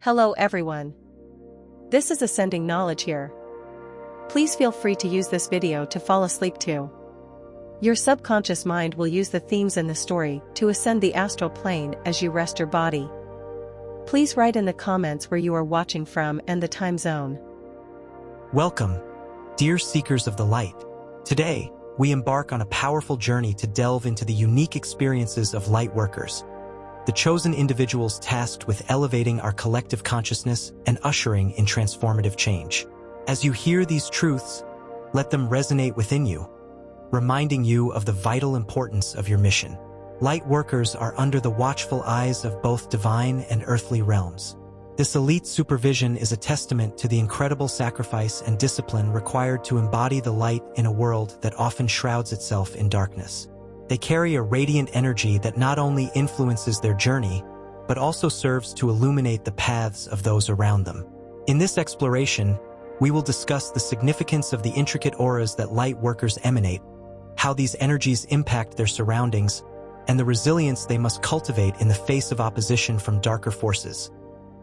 Hello everyone. This is Ascending Knowledge here. Please feel free to use this video to fall asleep too. Your subconscious mind will use the themes in the story to ascend the astral plane as you rest your body. Please write in the comments where you are watching from and the time zone. Welcome, dear seekers of the light. Today, we embark on a powerful journey to delve into the unique experiences of light workers, the chosen individuals tasked with elevating our collective consciousness and ushering in transformative change. As you hear these truths, let them resonate within you, reminding you of the vital importance of your mission. Light workers are under the watchful eyes of both divine and earthly realms. This elite supervision is a testament to the incredible sacrifice and discipline required to embody the light in a world that often shrouds itself in darkness. They carry a radiant energy that not only influences their journey, but also serves to illuminate the paths of those around them. In this exploration, we will discuss the significance of the intricate auras that light workers emanate, how these energies impact their surroundings, and the resilience they must cultivate in the face of opposition from darker forces,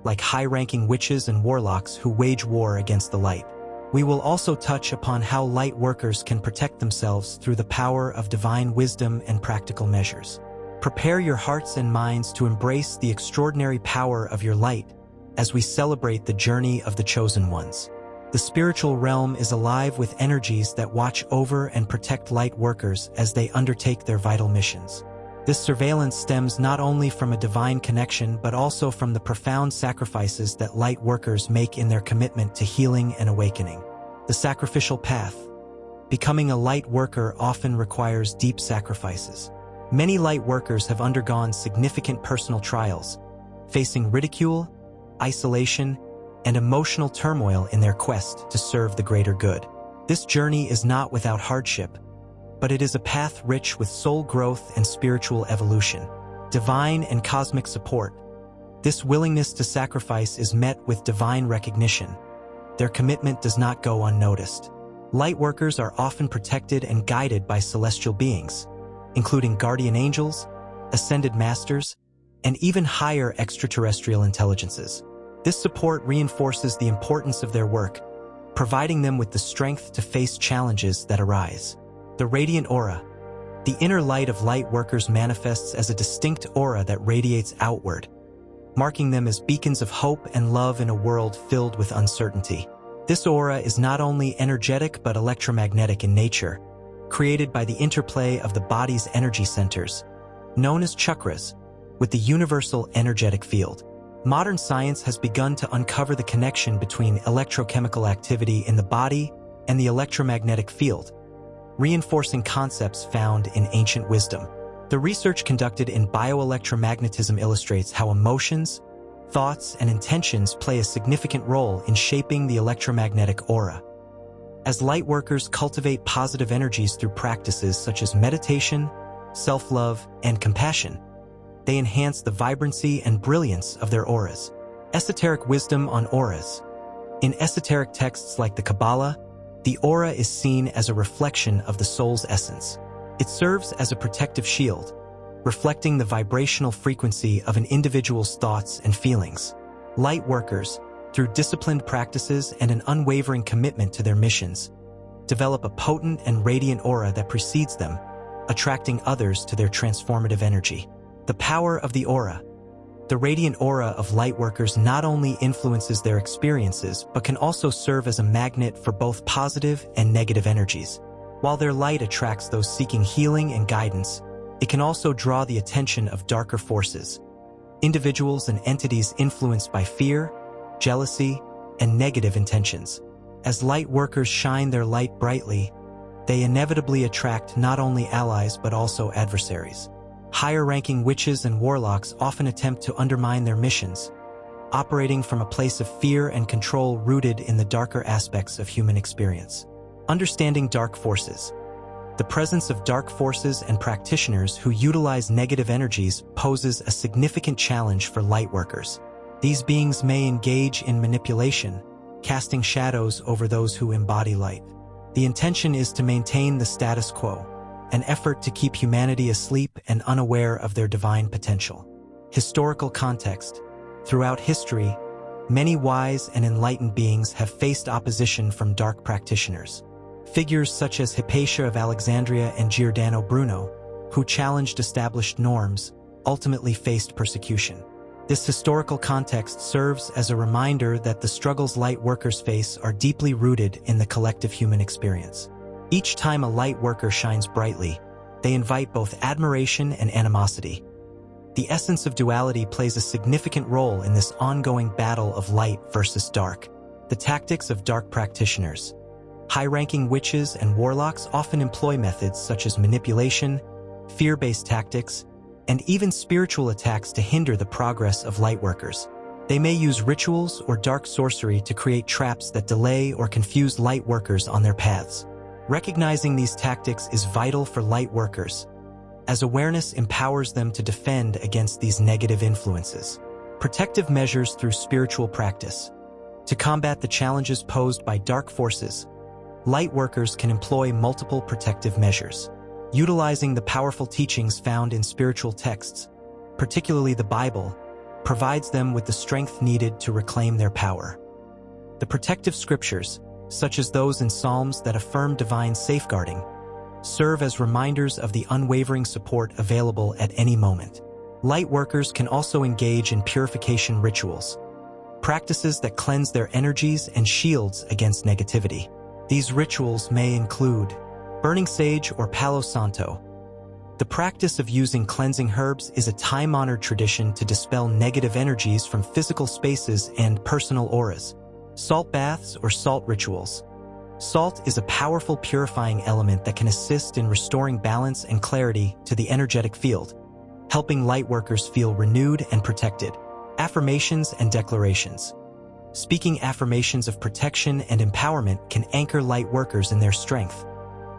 like high-ranking witches and warlocks who wage war against the light. We will also touch upon how light workers can protect themselves through the power of divine wisdom and practical measures. Prepare your hearts and minds to embrace the extraordinary power of your light as we celebrate the journey of the chosen ones. The spiritual realm is alive with energies that watch over and protect light workers as they undertake their vital missions. This surveillance stems not only from a divine connection but also from the profound sacrifices that light workers make in their commitment to healing and awakening. The sacrificial path. Becoming a light worker often requires deep sacrifices. Many light workers have undergone significant personal trials, facing ridicule, isolation, and emotional turmoil in their quest to serve the greater good. This journey is not without hardship, but it is a path rich with soul growth and spiritual evolution. Divine and cosmic support. This willingness to sacrifice is met with divine recognition. Their commitment does not go unnoticed. Light workers are often protected and guided by celestial beings, including guardian angels, ascended masters, and even higher extraterrestrial intelligences. This support reinforces the importance of their work, providing them with the strength to face challenges that arise. The radiant aura. The inner light of light workers manifests as a distinct aura that radiates outward, marking them as beacons of hope and love in a world filled with uncertainty. This aura is not only energetic but electromagnetic in nature, created by the interplay of the body's energy centers, known as chakras, with the universal energetic field. Modern science has begun to uncover the connection between electrochemical activity in the body and the electromagnetic field, reinforcing concepts found in ancient wisdom. The research conducted in bioelectromagnetism illustrates how emotions, thoughts, and intentions play a significant role in shaping the electromagnetic aura. As light workers cultivate positive energies through practices such as meditation, self-love, and compassion, they enhance the vibrancy and brilliance of their auras. Esoteric wisdom on auras. In esoteric texts like the Kabbalah, the aura is seen as a reflection of the soul's essence. It serves as a protective shield, reflecting the vibrational frequency of an individual's thoughts and feelings. Light workers, through disciplined practices and an unwavering commitment to their missions, develop a potent and radiant aura that precedes them, attracting others to their transformative energy. The power of the aura. The radiant aura of light workers not only influences their experiences but can also serve as a magnet for both positive and negative energies. While their light attracts those seeking healing and guidance, it can also draw the attention of darker forces, individuals and entities influenced by fear, jealousy, and negative intentions. As light workers shine their light brightly, they inevitably attract not only allies but also adversaries. Higher-ranking witches and warlocks often attempt to undermine their missions, operating from a place of fear and control rooted in the darker aspects of human experience. Understanding dark forces. The presence of dark forces and practitioners who utilize negative energies poses a significant challenge for light workers. These beings may engage in manipulation, casting shadows over those who embody light. The intention is to maintain the status quo, an effort to keep humanity asleep and unaware of their divine potential. Historical context. Throughout history, Many wise and enlightened beings have faced opposition from dark practitioners. Figures such as Hypatia of Alexandria and Giordano Bruno, who challenged established norms, ultimately faced persecution. This historical context serves as a reminder that the struggles light workers face are deeply rooted in the collective human experience. Each time a light worker shines brightly, they invite both admiration and animosity. The essence of duality plays a significant role in this ongoing battle of light versus dark. The tactics of dark practitioners. High-ranking witches and warlocks often employ methods such as manipulation, fear-based tactics, and even spiritual attacks to hinder the progress of lightworkers. They may use rituals or dark sorcery to create traps that delay or confuse lightworkers on their paths. Recognizing these tactics is vital for lightworkers, as awareness empowers them to defend against these negative influences. Protective measures through spiritual practice. To combat the challenges posed by dark forces, lightworkers can employ multiple protective measures. Utilizing the powerful teachings found in spiritual texts, particularly the Bible, provides them with the strength needed to reclaim their power. The protective scriptures, such as those in Psalms that affirm divine safeguarding, serve as reminders of the unwavering support available at any moment. Lightworkers can also engage in purification rituals, practices that cleanse their energies and shields against negativity. These rituals may include burning sage or Palo Santo. The practice of using cleansing herbs is a time-honored tradition to dispel negative energies from physical spaces and personal auras. Salt baths or salt rituals. Salt is a powerful purifying element that can assist in restoring balance and clarity to the energetic field, helping lightworkers feel renewed and protected. Affirmations and declarations. Speaking affirmations of protection and empowerment can anchor lightworkers in their strength,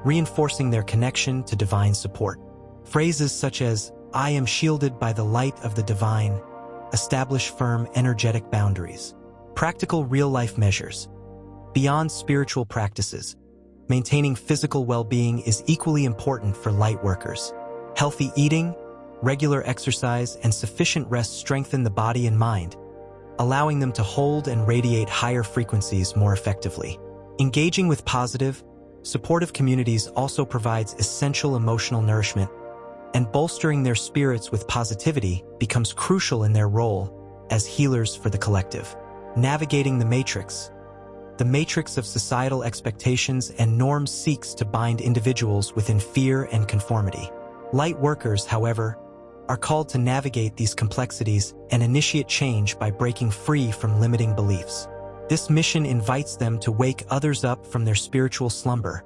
reinforcing their connection to divine support. Phrases such as, "I am shielded by the light of the divine," establish firm energetic boundaries. Practical real-life measures. Beyond spiritual practices, maintaining physical well-being is equally important for lightworkers. Healthy eating, regular exercise, and sufficient rest strengthen the body and mind, allowing them to hold and radiate higher frequencies more effectively. Engaging with positive, supportive communities also provides essential emotional nourishment, and bolstering their spirits with positivity becomes crucial in their role as healers for the collective. Navigating the matrix. The matrix of societal expectations and norms seeks to bind individuals within fear and conformity. Light workers, however, are called to navigate these complexities and initiate change by breaking free from limiting beliefs. This mission invites them to wake others up from their spiritual slumber,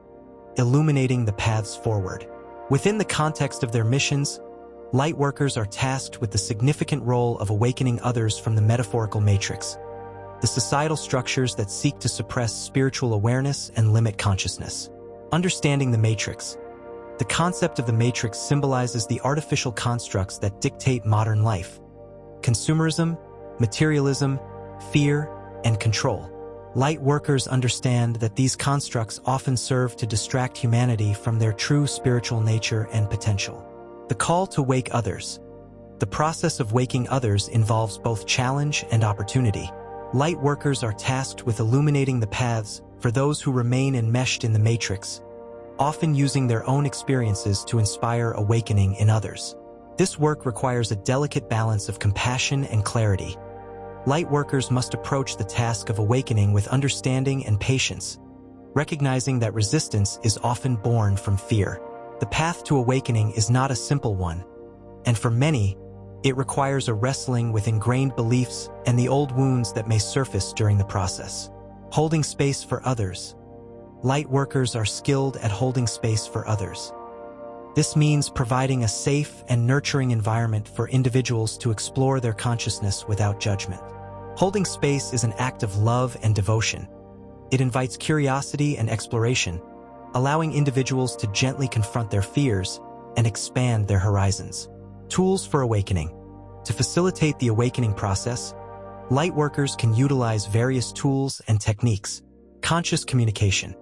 illuminating the paths forward. Within the context of their missions, lightworkers are tasked with the significant role of awakening others from the metaphorical matrix, the societal structures that seek to suppress spiritual awareness and limit consciousness. Understanding the matrix. The concept of the matrix symbolizes the artificial constructs that dictate modern life: consumerism, materialism, fear, and control. Light workers understand that these constructs often serve to distract humanity from their true spiritual nature and potential. The call to wake others. The process of waking others involves both challenge and opportunity. Light workers are tasked with illuminating the paths for those who remain enmeshed in the matrix, often using their own experiences to inspire awakening in others. This work requires a delicate balance of compassion and clarity. Light workers must approach the task of awakening with understanding and patience, recognizing that resistance is often born from fear. The path to awakening is not a simple one, and for many, it requires a wrestling with ingrained beliefs and the old wounds that may surface during the process. Holding space for others. Light workers are skilled at holding space for others. This means providing a safe and nurturing environment for individuals to explore their consciousness without judgment. Holding space is an act of love and devotion. It invites curiosity and exploration, allowing individuals to gently confront their fears and expand their horizons. Tools for awakening. To facilitate the awakening process, light workers can utilize various tools and techniques. Conscious communication.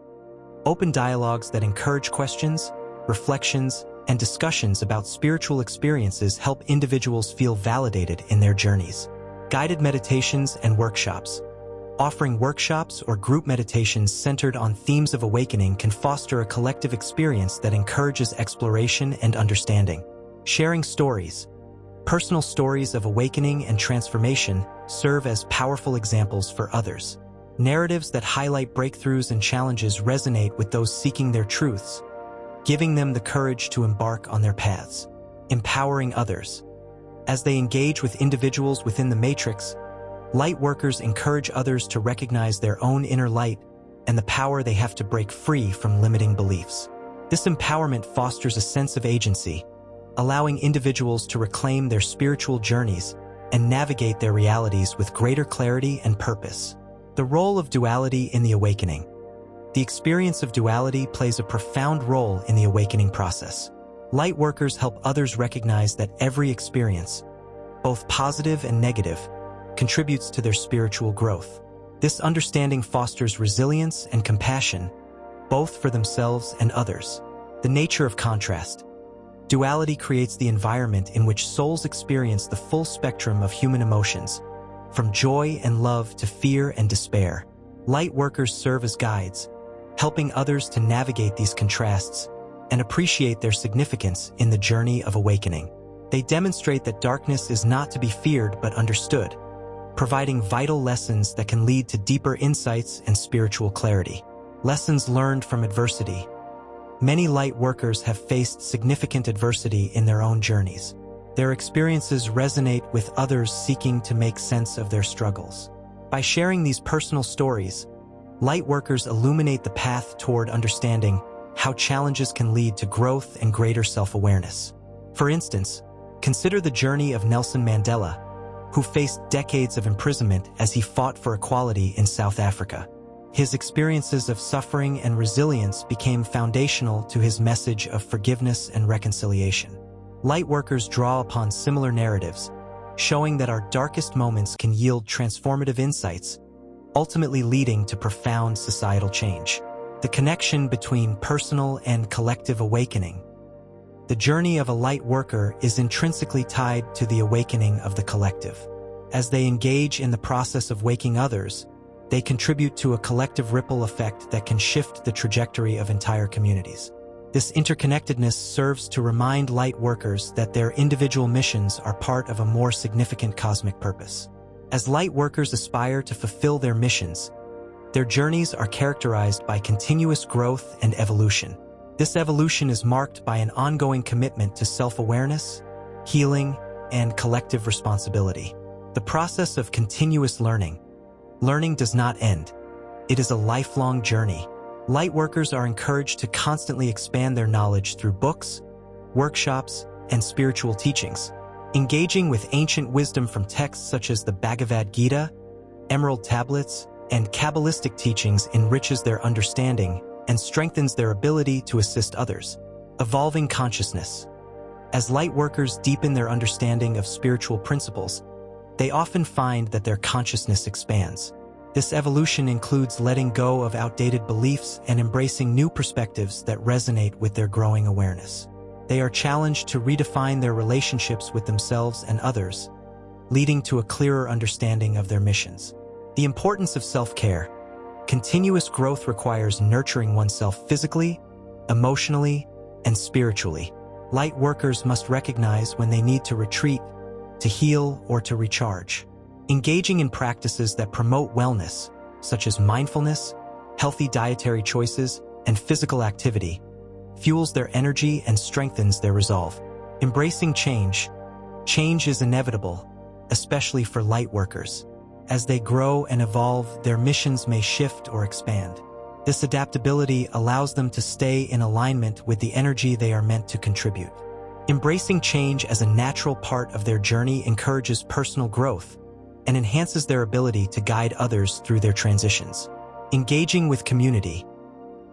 Open dialogues that encourage questions, reflections, and discussions about spiritual experiences help individuals feel validated in their journeys. Guided meditations and workshops. Offering workshops or group meditations centered on themes of awakening can foster a collective experience that encourages exploration and understanding. Sharing stories. Personal stories of awakening and transformation serve as powerful examples for others. Narratives that highlight breakthroughs and challenges resonate with those seeking their truths, giving them the courage to embark on their paths. Empowering others. As they engage with individuals within the matrix, light workers encourage others to recognize their own inner light and the power they have to break free from limiting beliefs. This empowerment fosters a sense of agency, allowing individuals to reclaim their spiritual journeys and navigate their realities with greater clarity and purpose. The role of duality in the awakening. The experience of duality plays a profound role in the awakening process. Light workers help others recognize that every experience, both positive and negative, contributes to their spiritual growth. This understanding fosters resilience and compassion, both for themselves and others. The nature of contrast. Duality creates the environment in which souls experience the full spectrum of human emotions, from joy and love to fear and despair. Light workers serve as guides, helping others to navigate these contrasts and appreciate their significance in the journey of awakening. They demonstrate that darkness is not to be feared but understood, providing vital lessons that can lead to deeper insights and spiritual clarity. Lessons learned from adversity. Many light workers have faced significant adversity in their own journeys. Their experiences resonate with others seeking to make sense of their struggles. By sharing these personal stories, light workers illuminate the path toward understanding how challenges can lead to growth and greater self-awareness. For instance, consider the journey of Nelson Mandela, who faced decades of imprisonment as he fought for equality in South Africa. His experiences of suffering and resilience became foundational to his message of forgiveness and reconciliation. Light workers draw upon similar narratives, showing that our darkest moments can yield transformative insights, ultimately leading to profound societal change. The connection between personal and collective awakening. The journey of a light worker is intrinsically tied to the awakening of the collective. As they engage in the process of waking others, they contribute to a collective ripple effect that can shift the trajectory of entire communities. This interconnectedness serves to remind light workers that their individual missions are part of a more significant cosmic purpose. As light workers aspire to fulfill their missions, their journeys are characterized by continuous growth and evolution. This evolution is marked by an ongoing commitment to self-awareness, healing, and collective responsibility. The process of continuous learning. Learning does not end. It is a lifelong journey. Light workers are encouraged to constantly expand their knowledge through books, workshops, and spiritual teachings. Engaging with ancient wisdom from texts such as the Bhagavad Gita, Emerald Tablets, and Kabbalistic teachings enriches their understanding and strengthens their ability to assist others. Evolving consciousness. As light workers deepen their understanding of spiritual principles, they often find that their consciousness expands. This evolution includes letting go of outdated beliefs and embracing new perspectives that resonate with their growing awareness. They are challenged to redefine their relationships with themselves and others, leading to a clearer understanding of their missions. The importance of self-care. Continuous growth requires nurturing oneself physically, emotionally, and spiritually. Light workers must recognize when they need to retreat, to heal, or to recharge. Engaging in practices that promote wellness, such as mindfulness, healthy dietary choices, and physical activity, fuels their energy and strengthens their resolve. Embracing change. Change is inevitable, especially for light workers. As they grow and evolve, their missions may shift or expand. This adaptability allows them to stay in alignment with the energy they are meant to contribute. Embracing change as a natural part of their journey encourages personal growth and enhances their ability to guide others through their transitions. Engaging with community.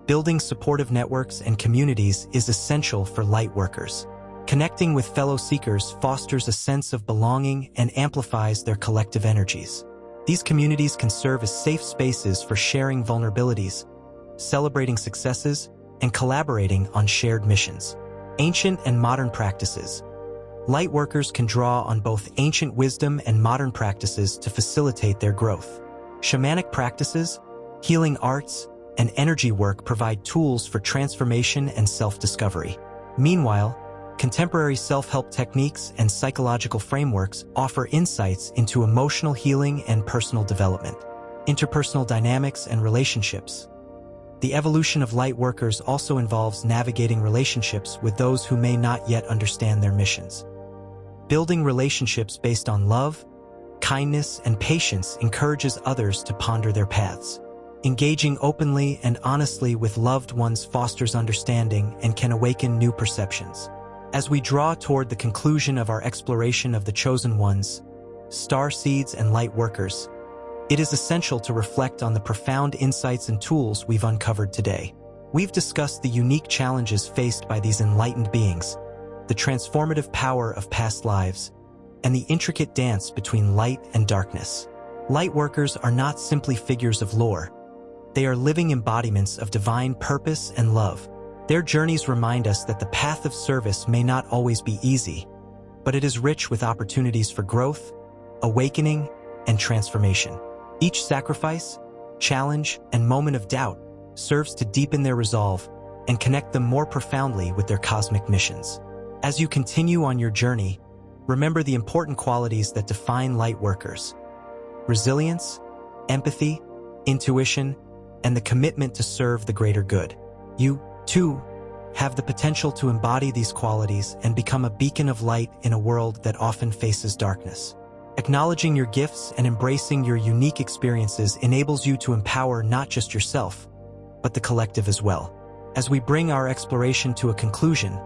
Building supportive networks and communities is essential for light workers. Connecting with fellow seekers fosters a sense of belonging and amplifies their collective energies. These communities can serve as safe spaces for sharing vulnerabilities, celebrating successes, and collaborating on shared missions. Ancient and modern practices. Lightworkers can draw on both ancient wisdom and modern practices to facilitate their growth. Shamanic practices, healing arts, and energy work provide tools for transformation and self-discovery. Meanwhile, contemporary self-help techniques and psychological frameworks offer insights into emotional healing and personal development. Interpersonal dynamics and relationships. The evolution of lightworkers also involves navigating relationships with those who may not yet understand their missions. Building relationships based on love, kindness, and patience encourages others to ponder their paths. Engaging openly and honestly with loved ones fosters understanding and can awaken new perceptions. As we draw toward the conclusion of our exploration of the chosen ones, starseeds and lightworkers, it is essential to reflect on the profound insights and tools we've uncovered today. We've discussed the unique challenges faced by these enlightened beings, the transformative power of past lives, and the intricate dance between light and darkness. Lightworkers are not simply figures of lore. They are living embodiments of divine purpose and love. Their journeys remind us that the path of service may not always be easy, but it is rich with opportunities for growth, awakening, and transformation. Each sacrifice, challenge, and moment of doubt serves to deepen their resolve and connect them more profoundly with their cosmic missions. As you continue on your journey, remember the important qualities that define lightworkers: resilience, empathy, intuition, and the commitment to serve the greater good. You, too, have the potential to embody these qualities and become a beacon of light in a world that often faces darkness. Acknowledging your gifts and embracing your unique experiences enables you to empower not just yourself, but the collective as well. As we bring our exploration to a conclusion,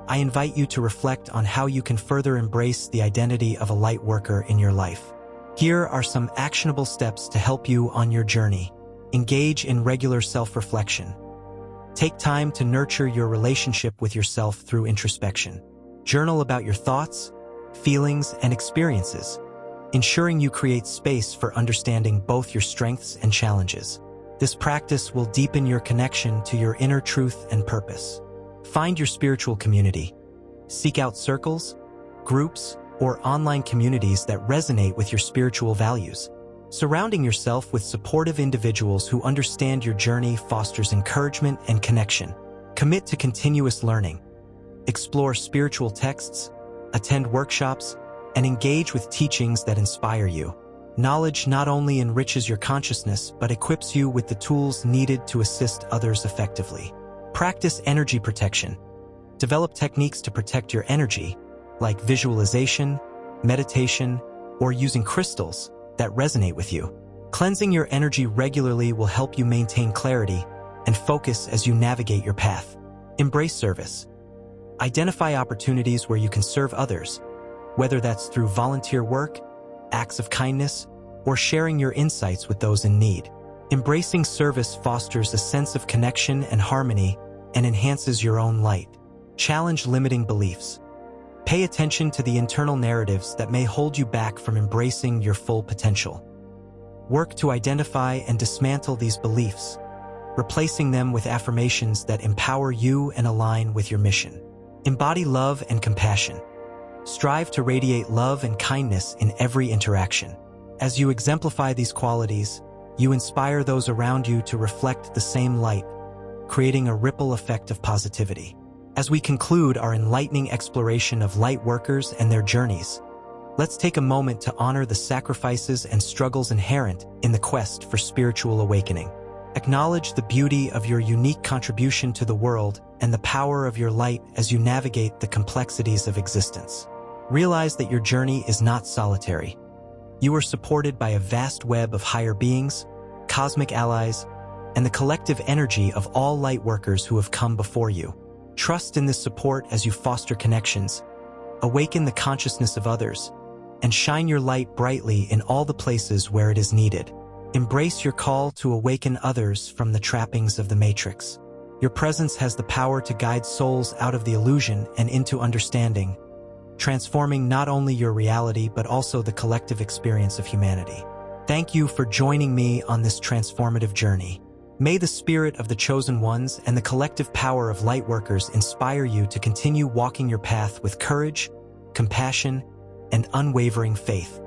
I invite you to reflect on how you can further embrace the identity of a light worker in your life. Here are some actionable steps to help you on your journey. Engage in regular self-reflection. Take time to nurture your relationship with yourself through introspection. Journal about your thoughts, feelings, and experiences, ensuring you create space for understanding both your strengths and challenges. This practice will deepen your connection to your inner truth and purpose. Find your spiritual community. Seek out circles, groups, or online communities that resonate with your spiritual values. Surrounding yourself with supportive individuals who understand your journey fosters encouragement and connection. Commit to continuous learning. Explore spiritual texts, attend workshops, and engage with teachings that inspire you. Knowledge not only enriches your consciousness, but equips you with the tools needed to assist others effectively. Practice energy protection. Develop techniques to protect your energy, like visualization, meditation, or using crystals that resonate with you. Cleansing your energy regularly will help you maintain clarity and focus as you navigate your path. Embrace service. Identify opportunities where you can serve others, whether that's through volunteer work, acts of kindness, or sharing your insights with those in need. Embracing service fosters a sense of connection and harmony and enhances your own light. Challenge limiting beliefs. Pay attention to the internal narratives that may hold you back from embracing your full potential. Work to identify and dismantle these beliefs, replacing them with affirmations that empower you and align with your mission. Embody love and compassion. Strive to radiate love and kindness in every interaction. As you exemplify these qualities, you inspire those around you to reflect the same light, creating a ripple effect of positivity. As we conclude our enlightening exploration of light workers and their journeys, let's take a moment to honor the sacrifices and struggles inherent in the quest for spiritual awakening. Acknowledge the beauty of your unique contribution to the world and the power of your light as you navigate the complexities of existence. Realize that your journey is not solitary. You are supported by a vast web of higher beings, cosmic allies, and the collective energy of all light workers who have come before you. Trust in this support as you foster connections, awaken the consciousness of others, and shine your light brightly in all the places where it is needed. Embrace your call to awaken others from the trappings of the Matrix. Your presence has the power to guide souls out of the illusion and into understanding, transforming not only your reality but also the collective experience of humanity. Thank you for joining me on this transformative journey. May the spirit of the chosen ones and the collective power of lightworkers inspire you to continue walking your path with courage, compassion, and unwavering faith.